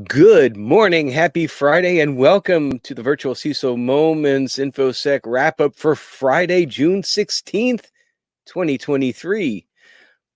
Good morning, happy Friday, and welcome to the virtual CISO Moments Infosec wrap-up for Friday, June 16th, 2023.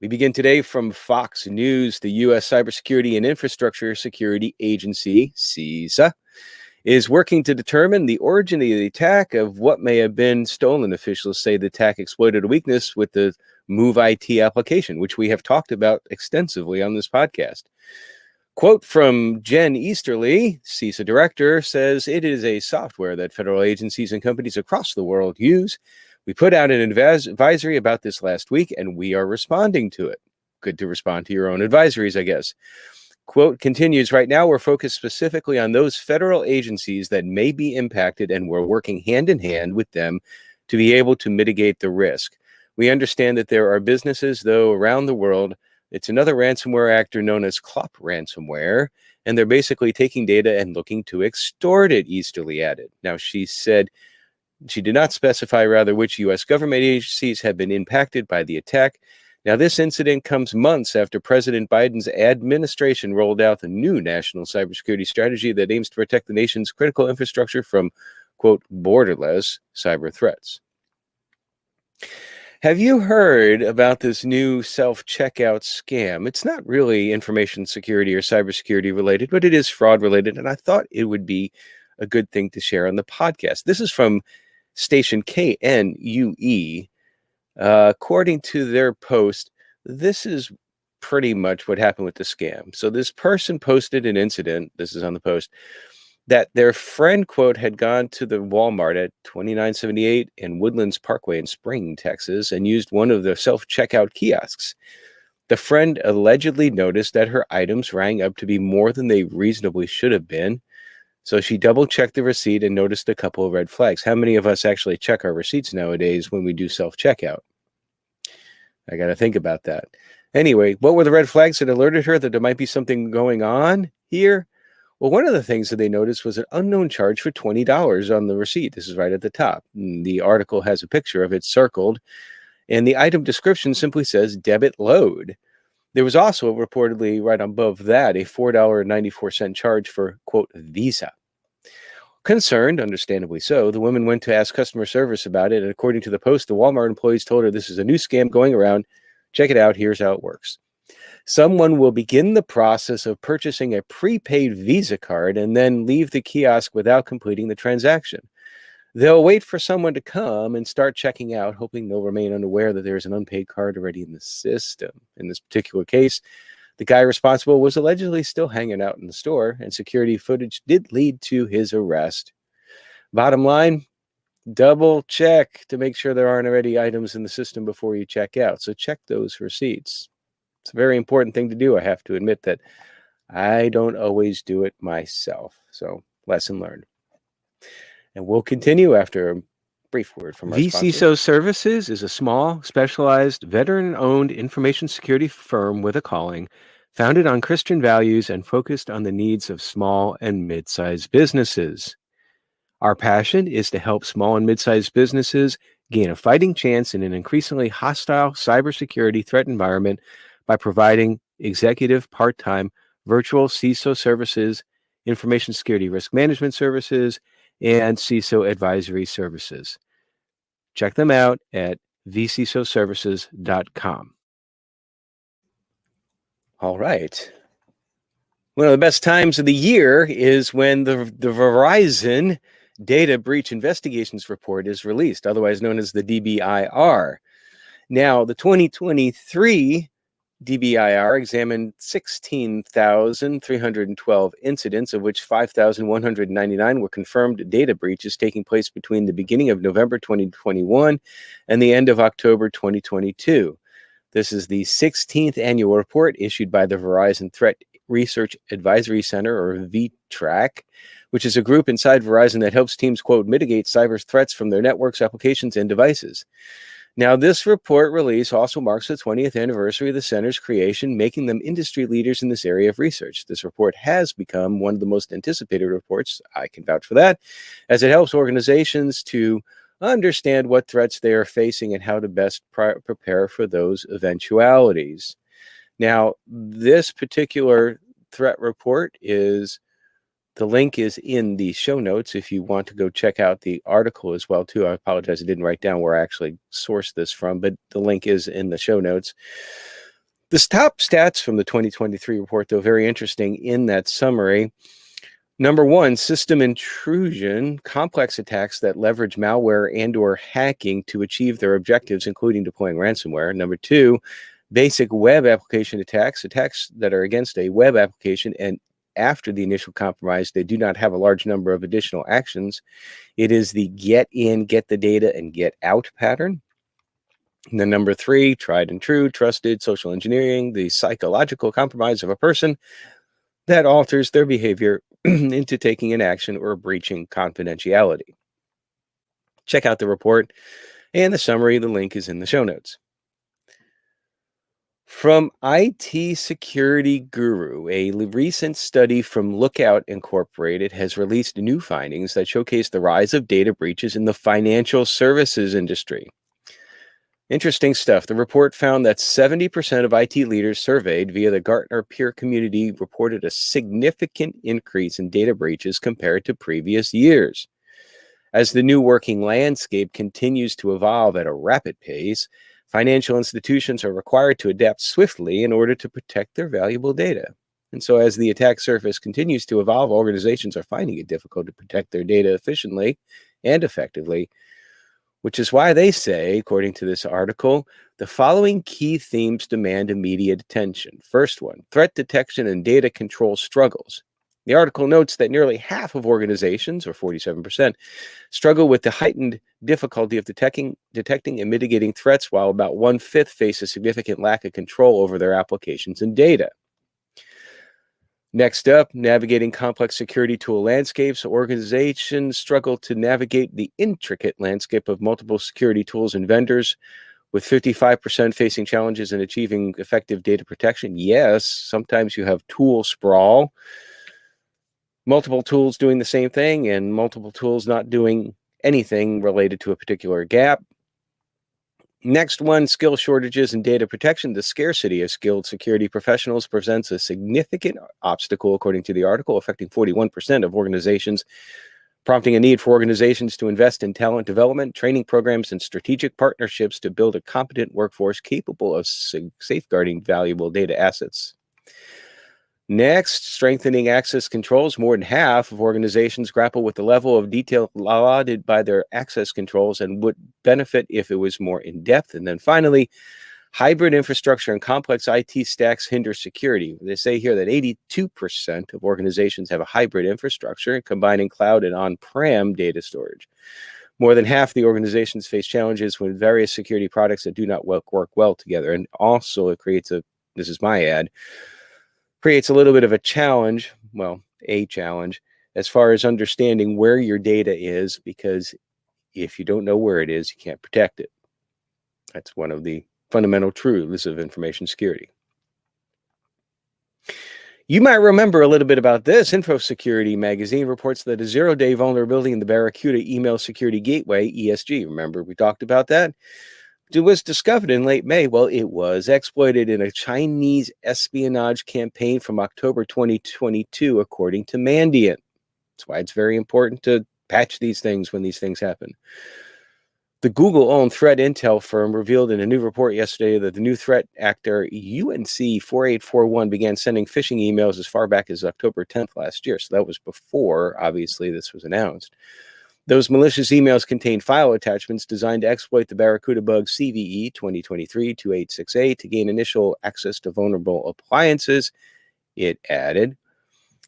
We begin today from Fox News. The U.S. Cybersecurity and Infrastructure Security Agency, CISA, is working to determine the origin of the attack of what may have been stolen. Officials say the attack exploited a weakness with the Move IT application, which we have talked about extensively on this podcast. Quote from Jen Easterly, CISA director, says it is a software that federal agencies and companies across the world use. We put out an advisory about this last week, and we are responding to it. Good to respond to your own advisories, I guess. Quote continues, right now we're focused specifically on those federal agencies that may be impacted, and we're working hand in hand with them to be able to mitigate the risk. We understand that there are businesses, though, around the world. It's another ransomware actor known as Clop ransomware, and they're basically taking data and looking to extort it, Easterly added. Now, she said she did not specify, rather, which U.S. government agencies have been impacted by the attack. Now, this incident comes months after President Biden's administration rolled out the new national cybersecurity strategy that aims to protect the nation's critical infrastructure from, quote, borderless cyber threats. Have you heard about this new self-checkout scam? It's not really information security or cybersecurity related, but it is fraud related, and I thought it would be a good thing to share on the podcast. This is from station KNUE. According to their post, this is pretty much what happened with the scam. So this person posted an incident, this is on the post, that their friend, quote, had gone to the Walmart at 2978 and Woodlands Parkway in Spring, Texas, and used one of the self-checkout kiosks. The friend allegedly noticed that her items rang up to be more than they reasonably should have been. So she double-checked the receipt and noticed a couple of red flags. How many of us actually check our receipts nowadays when we do self-checkout? I got to think about that. Anyway, what were the red flags that alerted her that there might be something going on here? Well, one of the things that they noticed was an unknown charge for $20 on the receipt. This is right at the top. The article has a picture of it circled, and the item description simply says debit load. There was also reportedly right above that a $4.94 charge for, quote, Visa. Concerned, understandably so, the woman went to ask customer service about it, and according to the post, the Walmart employees told her this is a new scam going around. Check it out. Here's how it works. Someone will begin the process of purchasing a prepaid Visa card and then leave the kiosk without completing the transaction. They'll wait for someone to come and start checking out, hoping they'll remain unaware that there's an unpaid card already in the system. In this particular case, the guy responsible was allegedly still hanging out in the store, and security footage did lead to his arrest. Bottom line, double check to make sure there aren't already items in the system before you check out. So check those receipts. It's a very important thing to do. I have to admit that I don't always do it myself. So, lesson learned. And we'll continue after a brief word from our sponsor. vCISO Services is a small, specialized, veteran-owned information security firm with a calling, founded on Christian values and focused on the needs of small and mid-sized businesses. Our passion is to help small and mid-sized businesses gain a fighting chance in an increasingly hostile cybersecurity threat environment by providing executive part-time virtual CISO services, information security risk management services, and CISO advisory services. Check them out at vcisoservices.com. All right. One of the best times of the year is when the Verizon Data Breach Investigations Report is released, otherwise known as the DBIR. Now, the 2023 DBIR examined 16,312 incidents, of which 5,199 were confirmed data breaches taking place between the beginning of November 2021 and the end of October 2022. This is the 16th annual report issued by the Verizon Threat Research Advisory Center, or VTRAC, which is a group inside Verizon that helps teams, quote, mitigate cyber threats from their networks, applications, and devices. Now, this report release also marks the 20th anniversary of the center's creation, making them industry leaders in this area of research. This report has become one of the most anticipated reports, I can vouch for that, as it helps organizations to understand what threats they are facing and how to best prepare for those eventualities. Now, this particular threat report is the link is in the show notes if you want to go check out the article as well, too. I apologize, I didn't write down where I actually sourced this from, but the link is in the show notes. The top stats from the 2023 report, though, very interesting in that summary. Number one, system intrusion, complex attacks that leverage malware and or hacking to achieve their objectives, including deploying ransomware. Number two, basic web application attacks that are against a web application and after the initial compromise, they do not have a large number of additional actions. It is the get in, get the data, and get out pattern. And then number three, tried and true, trusted social engineering, the psychological compromise of a person that alters their behavior into taking an action or breaching confidentiality. Check out the report and the summary. The link is in the show notes. From IT Security Guru, a recent study from Lookout Incorporated has released new findings that showcase the rise of data breaches in the financial services industry. Interesting stuff. The report found that 70% of IT leaders surveyed via the Gartner peer community reported a significant increase in data breaches compared to previous years. As the new working landscape continues to evolve at a rapid pace, financial institutions are required to adapt swiftly in order to protect their valuable data. And so as the attack surface continues to evolve, organizations are finding it difficult to protect their data efficiently and effectively, which is why they say, according to this article, the following key themes demand immediate attention. First one, threat detection and data control struggles. The article notes that nearly half of organizations, or 47%, struggle with the heightened difficulty of detecting and mitigating threats, while about 1/5 face a significant lack of control over their applications and data. Next up, navigating complex security tool landscapes. Organizations struggle to navigate the intricate landscape of multiple security tools and vendors, with 55% facing challenges in achieving effective data protection. Yes, sometimes you have tool sprawl, multiple tools doing the same thing and multiple tools not doing anything related to a particular gap. Next one, skill shortages and data protection. The scarcity of skilled security professionals presents a significant obstacle, according to the article, affecting 41% of organizations, prompting a need for organizations to invest in talent development, training programs, and strategic partnerships to build a competent workforce capable of safeguarding valuable data assets. Next, strengthening access controls. More than half of organizations grapple with the level of detail allotted by their access controls and would benefit if it was more in-depth. And then finally, hybrid infrastructure and complex IT stacks hinder security. They say here that 82% of organizations have a hybrid infrastructure, combining cloud and on-prem data storage. More than half the organizations face challenges with various security products that do not work well together. And also it creates this is my ad, creates a little bit of a challenge, as far as understanding where your data is, because if you don't know where it is, you can't protect it. That's one of the fundamental truths of information security. You might remember a little bit about this. Infosec magazine reports that a zero-day vulnerability in the Barracuda Email Security Gateway, ESG, remember we talked about that? It was discovered in late May. Well, it was exploited in a Chinese espionage campaign from October 2022, according to Mandiant. That's why it's very important to patch these things when these things happen. The Google-owned threat intel firm revealed in a new report yesterday that the new threat actor UNC 4841 began sending phishing emails as far back as October 10th last year. So that was before, obviously, this was announced. Those malicious emails contained file attachments designed to exploit the Barracuda bug CVE 2023-2868 to gain initial access to vulnerable appliances. It added,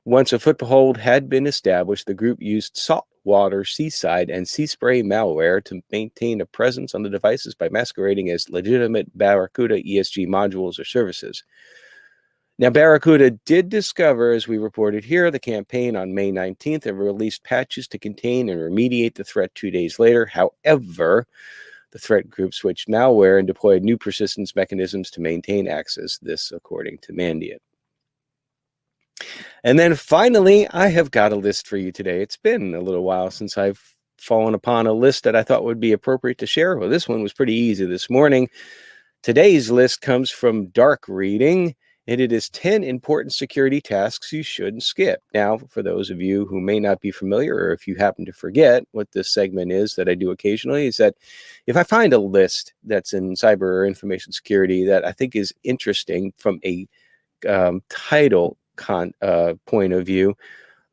once a foothold had been established, the group used saltwater, seaside, and sea spray malware to maintain a presence on the devices by masquerading as legitimate Barracuda ESG modules or services. Now, Barracuda did discover, as we reported here, the campaign on May 19th and released patches to contain and remediate the threat 2 days later. However, the threat group switched malware and deployed new persistence mechanisms to maintain access, this according to Mandiant. And then finally, I have got a list for you today. It's been a little while since I've fallen upon a list that I thought would be appropriate to share. Well, this one was pretty easy this morning. Today's list comes from Dark Reading, And it is 10 important security tasks you shouldn't skip. Now, for those of you who may not be familiar, or if you happen to forget what this segment is that I do occasionally, is that if I find a list that's in cyber or information security that I think is interesting from a title point of view,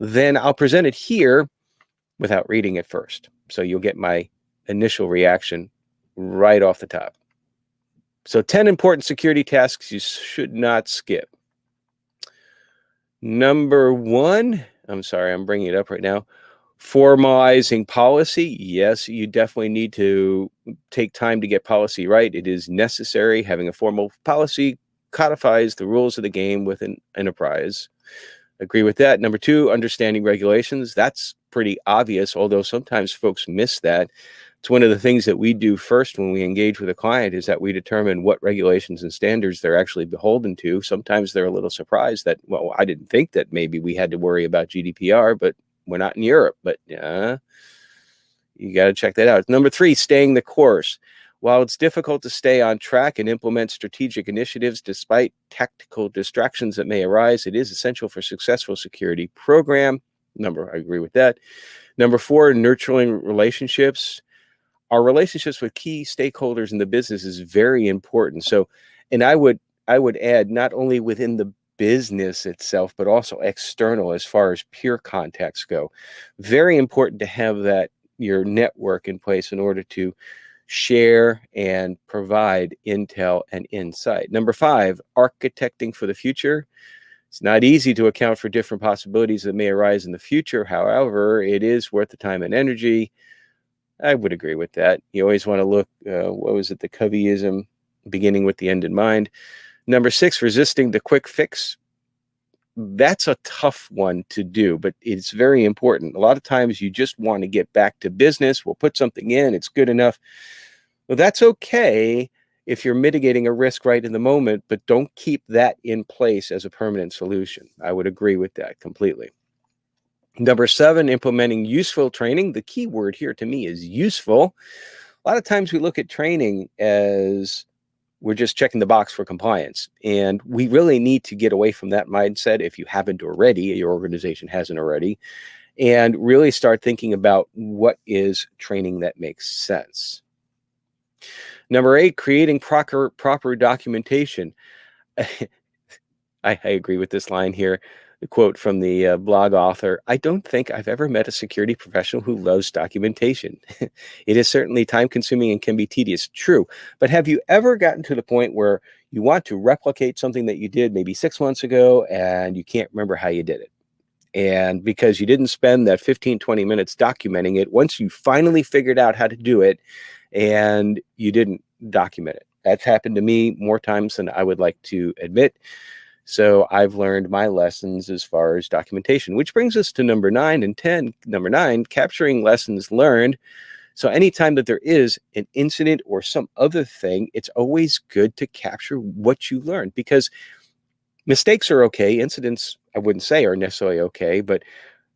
then I'll present it here without reading it first. So you'll get my initial reaction right off the top. So 10 important security tasks you should not skip. Number one, I'm sorry, I'm bringing it up right now. Formalizing policy. Yes, you definitely need to take time to get policy right. It is necessary. Having a formal policy codifies the rules of the game with an enterprise. Agree with that. Number two, understanding regulations. That's pretty obvious, although sometimes folks miss that. It's one of the things that we do first when we engage with a client is that we determine what regulations and standards they're actually beholden to. Sometimes they're a little surprised that, well, I didn't think that maybe we had to worry about GDPR, but we're not in Europe. But yeah, you got to check that out. Number three, staying the course. While it's difficult to stay on track and implement strategic initiatives despite tactical distractions that may arise, it is essential for successful security program. I agree with that. Number four, nurturing relationships. Our relationships with key stakeholders in the business is very important. So, and I would add not only within the business itself, but also external as far as peer contacts go. Very important to have that your network in place in order to share and provide intel and insight. Number five, architecting for the future. It's not easy to account for different possibilities that may arise in the future. However, it is worth the time and energy. I would agree with that. You always want to look, what was it, the Coveyism, beginning with the end in mind. Number six, resisting the quick fix. That's a tough one to do, but it's very important. A lot of times you just want to get back to business. We'll put something in, it's good enough. Well, that's okay if you're mitigating a risk right in the moment, but don't keep that in place as a permanent solution. I would agree with that completely. Number seven, implementing useful training. The key word here to me is useful. A lot of times we look at training as we're just checking the box for compliance. And we really need to get away from that mindset if you haven't already, your organization hasn't already, and really start thinking about what is training that makes sense. Number eight, creating proper documentation. I agree with this line here. The quote from the blog author, I don't think I've ever met a security professional who loves documentation. It is certainly time consuming and can be tedious. True. But have you ever gotten to the point where you want to replicate something that you did maybe 6 months ago and you can't remember how you did it? And because you didn't spend that 15, 20 minutes documenting it, once you finally figured out how to do it and you didn't document it. That's happened to me more times than I would like to admit. So I've learned my lessons as far as documentation, which brings us to number 9 and 10. Number 9, capturing lessons learned. So anytime that there is an incident or some other thing, it's always good to capture what you learned, because mistakes are okay. Incidents, I wouldn't say, are necessarily okay, but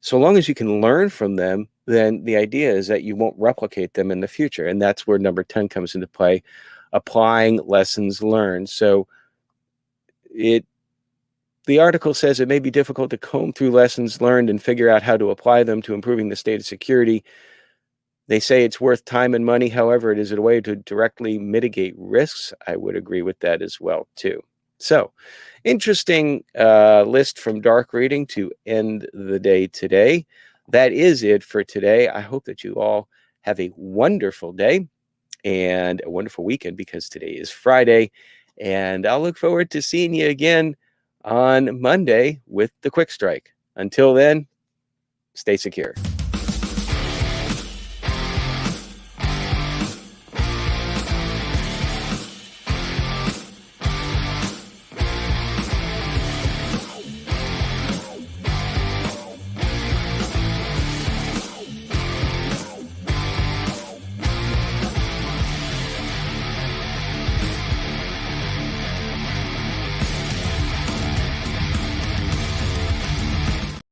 so long as you can learn from them, then the idea is that you won't replicate them in the future. And that's where number 10 comes into play, applying lessons learned. So the article says it may be difficult to comb through lessons learned and figure out how to apply them to improving the state of security. They say it's worth time and money. However, it is a way to directly mitigate risks. I would agree with that as well, too. So, interesting list from Dark Reading to end the day today. That is it for today. I hope that you all have a wonderful day and a wonderful weekend, because today is Friday. And I'll look forward to seeing you again on Monday with the Quick Strike. Until then, stay secure.